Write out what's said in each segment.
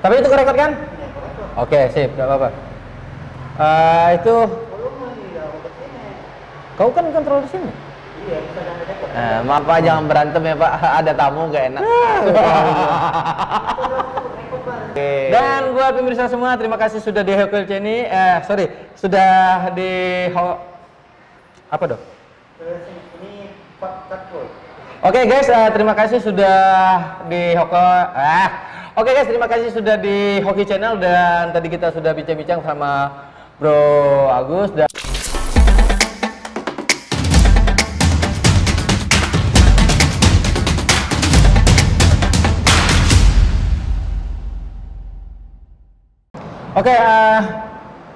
Tapi itu kerekod kan? Oke, sip, nggak apa-apa. Itu kau kan kontrol di sini. Iya, bisa jangan rekod. Maaf Pak, jangan berantem ya Pak. Ada tamu gak enak. Dan buat pemirsa semua, terima kasih sudah di Hokel Channel. Sudah di apa dong? Ini Pak Boy. Oke guys, terima kasih sudah di Oke guys, terima kasih sudah di Hoki Channel, dan tadi kita sudah bincang-bincang sama Bro Agus dan Oke,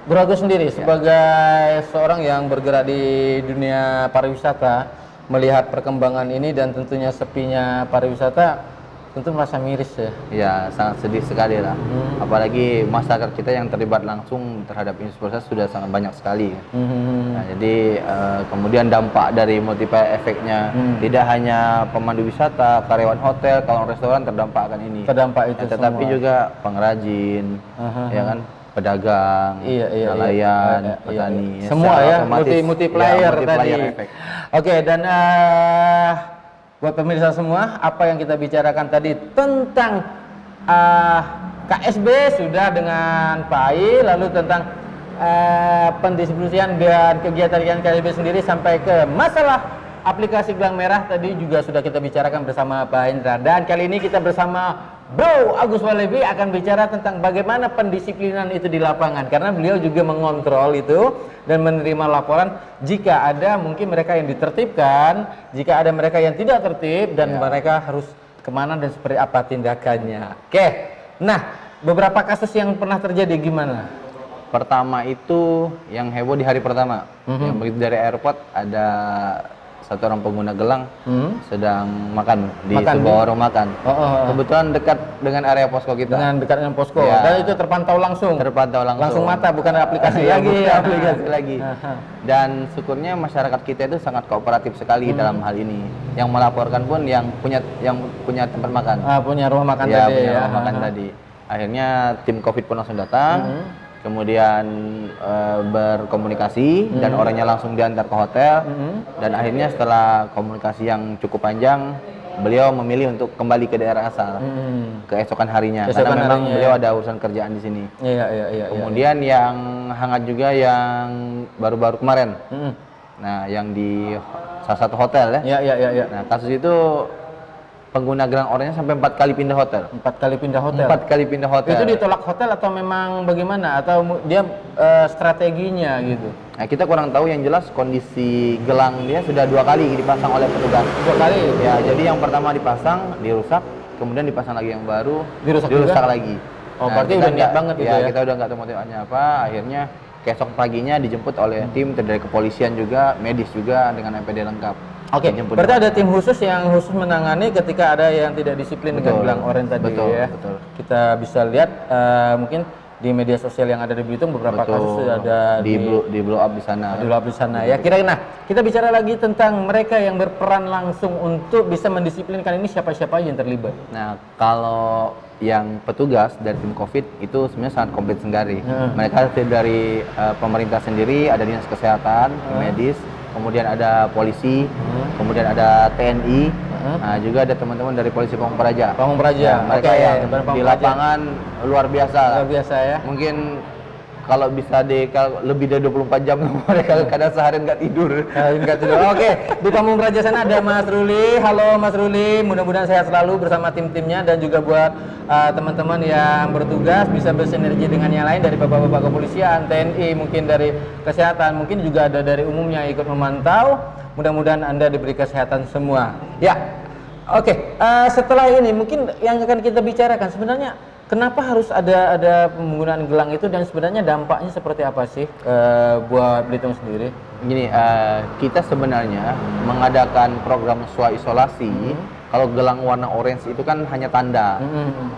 Bro Agus sendiri sebagai seorang yang bergerak di dunia pariwisata, melihat perkembangan ini dan tentunya sepinya pariwisata, tentu merasa miris ya. Ya, sangat sedih sekali lah. Apalagi masyarakat kita yang terlibat langsung terhadap ini proses sudah sangat banyak sekali. Nah, jadi kemudian dampak dari multiplier efeknya tidak hanya pemandu wisata, karyawan hotel, kalau restoran terdampak akan ini. Terdampak itu tetapi semua. juga pengrajin, ya kan, pedagang, nelayan, petani. Semua ya, multiplier tadi. Efek. Oke, dan buat pemirsa semua, apa yang kita bicarakan tadi tentang KSB sudah dengan Pak Ai, lalu tentang pendistribusian dan kegiatan KSB sendiri sampai ke masalah aplikasi Gelang Merah tadi juga sudah kita bicarakan bersama Pak Hendra. Dan kali ini kita bersama Bro Agus Walebi akan bicara tentang bagaimana pendisiplinan itu di lapangan, karena beliau juga mengontrol itu dan menerima laporan jika ada mungkin mereka yang ditertibkan, jika ada mereka yang tidak tertib dan mereka harus kemana dan seperti apa tindakannya. Oke, nah beberapa kasus yang pernah terjadi gimana? Pertama itu yang heboh di hari pertama, yang begitu dari airport ada satu orang pengguna gelang sedang makan di sebuah warung makan. Kebetulan dekat dengan area posko kita. Dengan dekat dengan posko. Dan itu terpantau langsung. Terpantau langsung. Langsung mata, bukan aplikasi lagi. Dan syukurnya masyarakat kita itu sangat kooperatif sekali dalam hal ini. Yang melaporkan pun yang punya tempat makan. Punya rumah makan ya, tadi. Punya rumah makan tadi. Akhirnya tim COVID pun langsung datang. Kemudian berkomunikasi dan orangnya langsung diantar ke hotel. Dan akhirnya setelah komunikasi yang cukup panjang, beliau memilih untuk kembali ke daerah asal keesokan harinya, karena memang beliau ada urusan kerjaan di sini. Kemudian yang hangat juga yang baru-baru kemarin, nah yang di salah satu hotel ya. Nah kasus itu pengguna gelang oranye sampai 4 kali pindah hotel. 4 kali pindah hotel? 4 kali pindah hotel. Itu ditolak hotel atau memang bagaimana? Atau dia strateginya gitu? Nah, kita kurang tahu, yang jelas kondisi gelang dia sudah 2 kali dipasang oleh petugas. 2 kali? Ya, jadi yang pertama dipasang, dirusak, kemudian dipasang lagi yang baru, dirusak lagi. Oh, nah, berarti udah niat banget gitu ya? Kita udah nggak tahu motifnya apa, akhirnya keesok paginya dijemput oleh tim dari kepolisian juga, medis juga, dengan MPD lengkap. Oke, berarti ada tim khusus yang khusus menangani ketika ada yang tidak disiplin dengan gelang oranye tadi ya. Kita bisa lihat mungkin di media sosial yang ada di Belitung beberapa kasus ada di blow up di sana. Di blow up di sana ya. Kita bicara lagi tentang mereka yang berperan langsung untuk bisa mendisiplinkan ini, siapa-siapa yang terlibat. Nah, kalau yang petugas dari tim COVID itu sebenarnya sangat komplit sekali. Mereka dari pemerintah sendiri, ada dinas kesehatan, medis, kemudian ada polisi, kemudian ada TNI, nah juga ada teman-teman dari polisi Pamung Praja. Ya, mereka yang di lapangan luar biasa. Luar biasa ya. Mungkin kalau bisa lebih dari 24 jam mereka kadang seharian nggak tidur. Oke, di Pamung Praja sana ada Mas Ruli. Halo Mas Ruli, mudah-mudahan sehat selalu bersama tim-timnya, dan juga buat teman-teman yang bertugas bisa bersinergi dengan yang lain dari bapak-bapak kepolisian, TNI, mungkin dari kesehatan, mungkin juga ada dari umumnya ikut memantau. Mudah-mudahan Anda diberi kesehatan semua. Ya, oke. Setelah ini mungkin yang akan kita bicarakan sebenarnya, kenapa harus ada penggunaan gelang itu, dan sebenarnya dampaknya seperti apa sih buat Belitung sendiri? Gini, kita sebenarnya mengadakan program isolasi. Kalau gelang warna orange itu kan hanya tanda,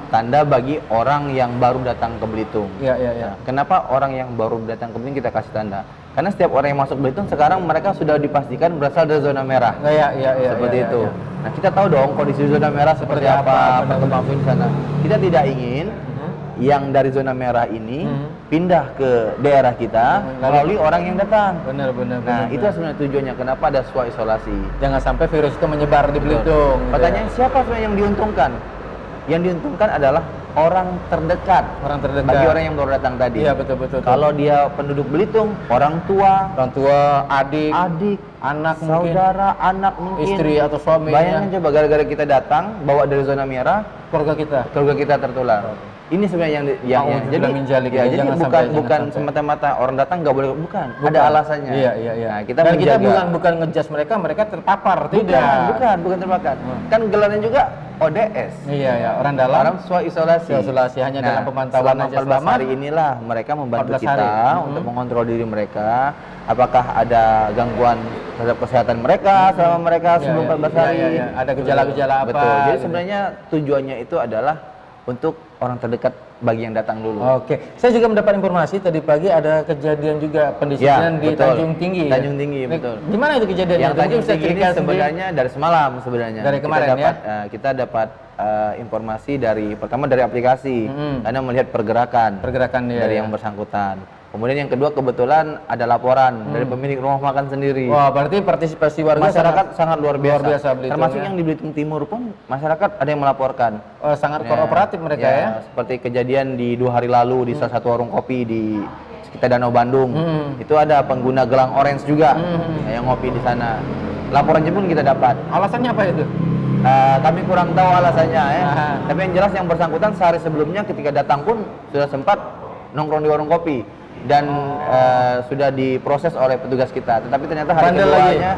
tanda bagi orang yang baru datang ke Belitung. Nah, kenapa orang yang baru datang ke Belitung kita kasih tanda? Karena setiap orang yang masuk Belitung sekarang mereka sudah dipastikan berasal dari zona merah. Seperti itu. Nah, kita tahu dong kondisi zona merah seperti apa, perkembangan di sana. Kita tidak ingin yang dari zona merah ini pindah ke daerah kita melalui orang yang datang. Benar. Nah, itu sebenarnya tujuannya kenapa ada swa-isolasi. Jangan sampai virus itu menyebar di Belitung. Pertanyaan siapa sebenarnya yang diuntungkan? Yang diuntungkan adalah orang terdekat. Orang terdekat. Bagi orang yang baru datang tadi. Iya, betul. Kalau dia penduduk Belitung, orang tua, adik, anak saudara, anak mungkin, istri atau suaminya. Bayangkan coba gara-gara kita datang bawa dari zona merah, keluarga kita tertular. Ini sebenarnya yang jadi bukan semata-mata orang datang nggak boleh, bukan. Ada alasannya. Iya. Nah, kita bukan ngejudge mereka terpapar, tidak. Bukan terpapar. Kan gelarnya juga ODS. Iya, orang dalam. Orang isolasi hanya dalam pemantauan selama 14 hari inilah mereka membantu kita untuk mengontrol diri mereka. Apakah ada gangguan terhadap kesehatan mereka selama mereka sebelum 14 hari? Iya. Ada gejala-gejala apa? Betul. Jadi gitu. sebenarnya tujuannya itu adalah untuk orang terdekat bagi yang datang dulu. Oke, saya juga mendapat informasi tadi pagi ada kejadian juga pendisiplinan di Tanjung Tinggi. Tanjung Tinggi, betul. Gimana itu kejadiannya? Yang Tanjung Tinggi ini sebenarnya dari semalam sebenarnya. Dari kemarin kita dapat informasi dari pertama dari aplikasi, karena melihat pergerakan dari yang bersangkutan. Kemudian yang kedua kebetulan ada laporan dari pemilik rumah makan sendiri. Wah, berarti partisipasi warga masyarakat sangat luar biasa. Belitung, termasuk yang di Belitung Timur pun masyarakat ada yang melaporkan. Sangat kooperatif mereka ya. Seperti kejadian di 2 hari lalu di salah satu warung kopi di sekitar Danau Bandung. Itu ada pengguna gelang orange juga yang ngopi di sana. Laporannya pun kita dapat. Alasannya apa itu? Kami kurang tahu alasannya ya. Tapi yang jelas yang bersangkutan sehari sebelumnya ketika datang pun sudah sempat nongkrong di warung kopi. Dan sudah diproses oleh petugas kita, tetapi ternyata hari keduanya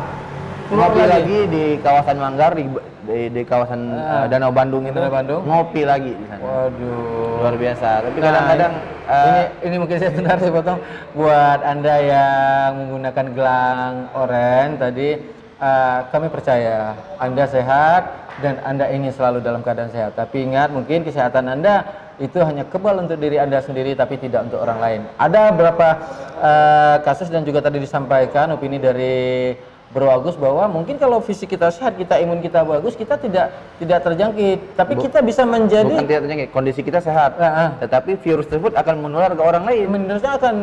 ngopi lagi di kawasan Manggar di kawasan Danau Bandung itu ngopi lagi di sana. Waduh, luar biasa. Tapi kadang-kadang ini mungkin saya sebentar saya potong buat Anda yang menggunakan gelang oranye tadi. Kami percaya Anda sehat dan Anda ingin selalu dalam keadaan sehat. Tapi ingat, mungkin kesehatan Anda itu hanya kebal untuk diri Anda sendiri, tapi tidak untuk orang lain. Ada beberapa kasus dan juga tadi disampaikan opini dari Bro Agus bahwa mungkin kalau fisik kita sehat, kita imun kita bagus, kita tidak terjangkit. Tapi kita bisa menjadi bukan tidak terjangkit, kondisi kita sehat. Tetapi virus tersebut akan menular ke orang lain. Virusnya akan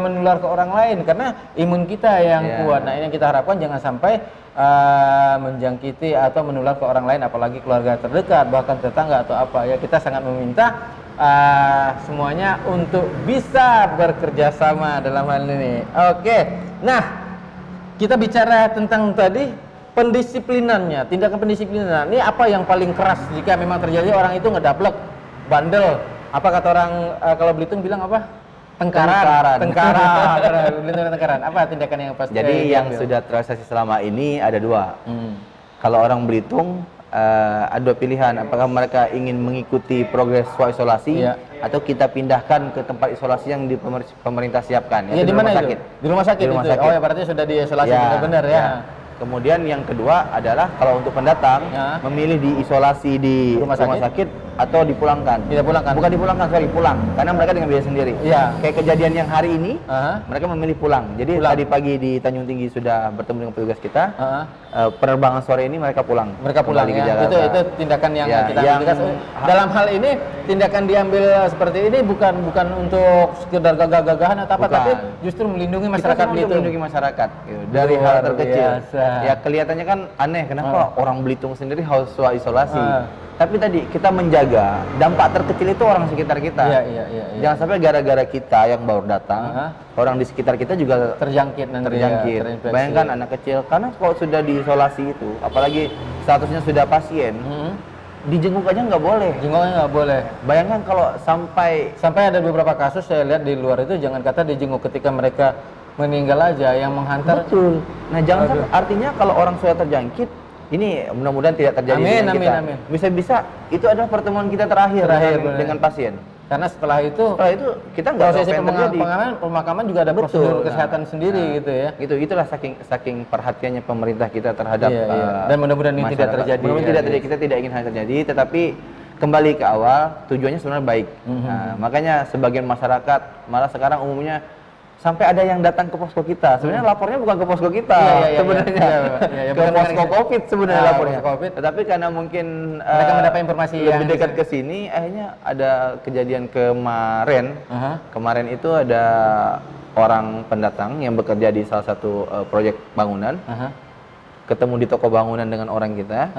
menular ke orang lain karena imun kita yang kuat. Nah, ini yang kita harapkan jangan sampai menjangkiti atau menular ke orang lain, apalagi keluarga terdekat, bahkan tetangga atau apa. Ya, kita sangat meminta semuanya untuk bisa bekerja sama dalam hal ini. Oke, nah kita bicara tentang tadi pendisiplinannya, tindakan pendisiplinan. Ini apa yang paling keras jika memang terjadi orang itu ngedablek, bandel. Apa kata orang kalau Belitung bilang apa? Tengkaran. Tengkaran. Apa tindakan yang pasti? Jadi yang sudah terrealisasi selama ini ada 2. Kalau orang Belitung ada 2 pilihan, apakah mereka ingin mengikuti progres isolasi atau kita pindahkan ke tempat isolasi yang di pemerintah siapkan, di mana itu? Di rumah sakit. Oh ya, berarti sudah diisolasi benar-benar ya. Kemudian yang kedua adalah kalau untuk pendatang memilih diisolasi di rumah sakit atau dipulangkan. Bukan dipulangkan, pulang. Karena mereka dengan biaya sendiri. Kayak kejadian yang hari ini, mereka memilih pulang. Jadi tadi pagi di Tanjung Tinggi sudah bertemu dengan petugas kita. Penerbangan sore ini mereka pulang. Ya. Itu tindakan yang kita ambil. Dalam hal ini tindakan diambil seperti ini bukan untuk sekedar gagah-gagahan atau apa, tapi justru melindungi masyarakat Belitung. Melindungi masyarakat dari hal terkecil. Ya kelihatannya kan aneh, kenapa orang Belitung sendiri harus isolasi. Tapi tadi kita menjaga dampak terkecil itu orang sekitar kita. Jangan sampai gara-gara kita yang baru datang, orang di sekitar kita juga terjangkit. Bayangkan anak kecil, karena kalau sudah diisolasi itu, apalagi statusnya sudah pasien, dijenguk aja nggak boleh. Bayangkan kalau sampai ada beberapa kasus saya lihat di luar itu, jangan kata dijenguk, ketika mereka meninggal aja yang menghantar. Betul. Nah, jangan sampai, artinya kalau orang sudah terjangkit, ini mudah-mudahan tidak terjadi dengan kita. Amin. Bisa-bisa itu adalah pertemuan kita terakhir dengan pasien. Karena setelah itu kita nggak tahu apa yang terjadi. Pemakaman juga ada prosedur kesehatan sendiri gitu ya. Itulah saking perhatiannya pemerintah kita terhadap dan mudah-mudahan ini tidak terjadi. Mudah-mudahan tidak terjadi. Kita tidak ingin hal terjadi, tetapi kembali ke awal, tujuannya sebenarnya baik. Nah, makanya sebagian masyarakat malah sekarang umumnya sampai ada yang datang ke posko kita. Sebenarnya lapornya bukan ke posko kita, sebenarnya ke posko COVID sebenarnya lapornya. COVID. Tetapi karena mungkin mereka mendapat informasi lebih yang dekat ke sini, akhirnya ada kejadian kemarin. Kemarin itu ada orang pendatang yang bekerja di salah satu proyek bangunan. Ketemu di toko bangunan dengan orang kita,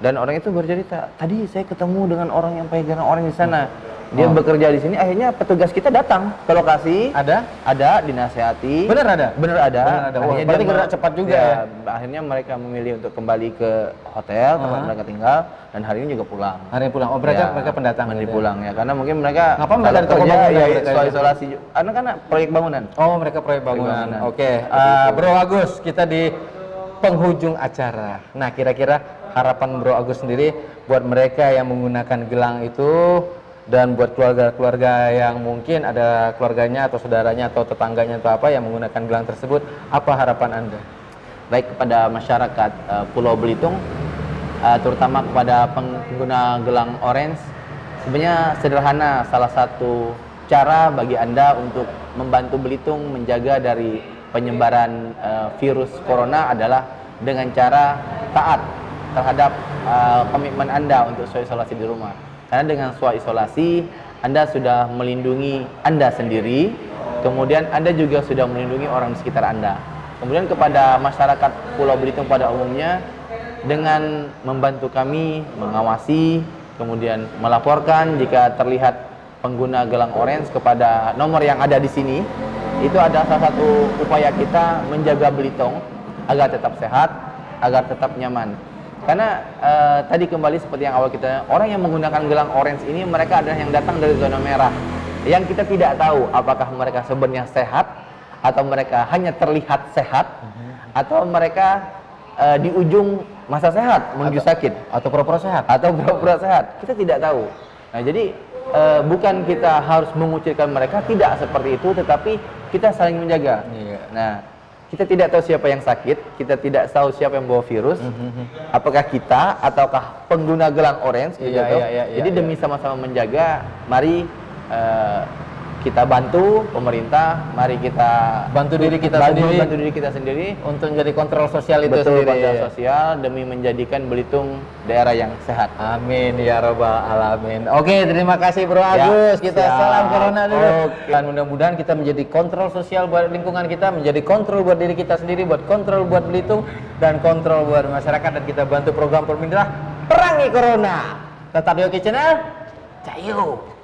dan orang itu bercerita, tadi saya ketemu dengan orang yang pegang orang di sana. Dia bekerja di sini, akhirnya petugas kita datang ke lokasi. Ada, dinasehati. Benar ada? Benar ada. Akhirnya berarti gerak cepat juga ya. Akhirnya mereka memilih untuk kembali ke hotel tempat mereka tinggal, dan hari ini juga pulang. Hari ini pulang. Oh, berarti mereka pendatang. Pulang ya, karena mungkin mereka ngapa mereka di toko bangunan ya, isolasi. Karena proyek bangunan. Oh, mereka proyek bangunan. Oke. Bro Agus, kita di penghujung acara. Nah, kira-kira harapan Bro Agus sendiri buat mereka yang menggunakan gelang itu, dan buat keluarga-keluarga yang mungkin ada keluarganya atau saudaranya atau tetangganya atau apa yang menggunakan gelang tersebut, apa harapan Anda? Baik kepada masyarakat Pulau Belitung, terutama kepada pengguna gelang orange, sebenarnya sederhana. Salah satu cara bagi Anda untuk membantu Belitung menjaga dari penyebaran virus corona adalah dengan cara taat terhadap komitmen Anda untuk isolasi di rumah. Karena dengan isolasi, Anda sudah melindungi Anda sendiri, kemudian Anda juga sudah melindungi orang di sekitar Anda. Kemudian kepada masyarakat Pulau Belitung pada umumnya, dengan membantu kami mengawasi, kemudian melaporkan jika terlihat pengguna gelang orange kepada nomor yang ada di sini, itu adalah salah satu upaya kita menjaga Belitung agar tetap sehat, agar tetap nyaman. Karena tadi kembali seperti yang awal kita, orang yang menggunakan gelang orange ini mereka adalah yang datang dari zona merah, yang kita tidak tahu apakah mereka sebenarnya sehat, atau mereka hanya terlihat sehat, atau mereka di ujung masa sehat menuju sakit, atau pura-pura sehat, kita tidak tahu. Nah, jadi bukan kita harus mengucilkan mereka, tidak seperti itu, tetapi kita saling menjaga. Nah, kita tidak tahu siapa yang sakit, kita tidak tahu siapa yang bawa virus, apakah kita ataukah pengguna gelang orange, jadi demi sama-sama menjaga, mari kita bantu pemerintah, mari kita bantu diri kita sendiri untuk menjadi kontrol sosial itu sendiri. Kontrol sosial demi menjadikan Belitung daerah yang sehat. Amin ya robbal alamin. Oke, terima kasih Bro Agus. Kita salam corona dulu. Dan mudah-mudahan kita menjadi kontrol sosial buat lingkungan kita, menjadi kontrol buat diri kita sendiri, buat kontrol buat Belitung, dan kontrol buat masyarakat, dan kita bantu program pemerintah perangi corona. Tetap di Oke Channel. Cayo.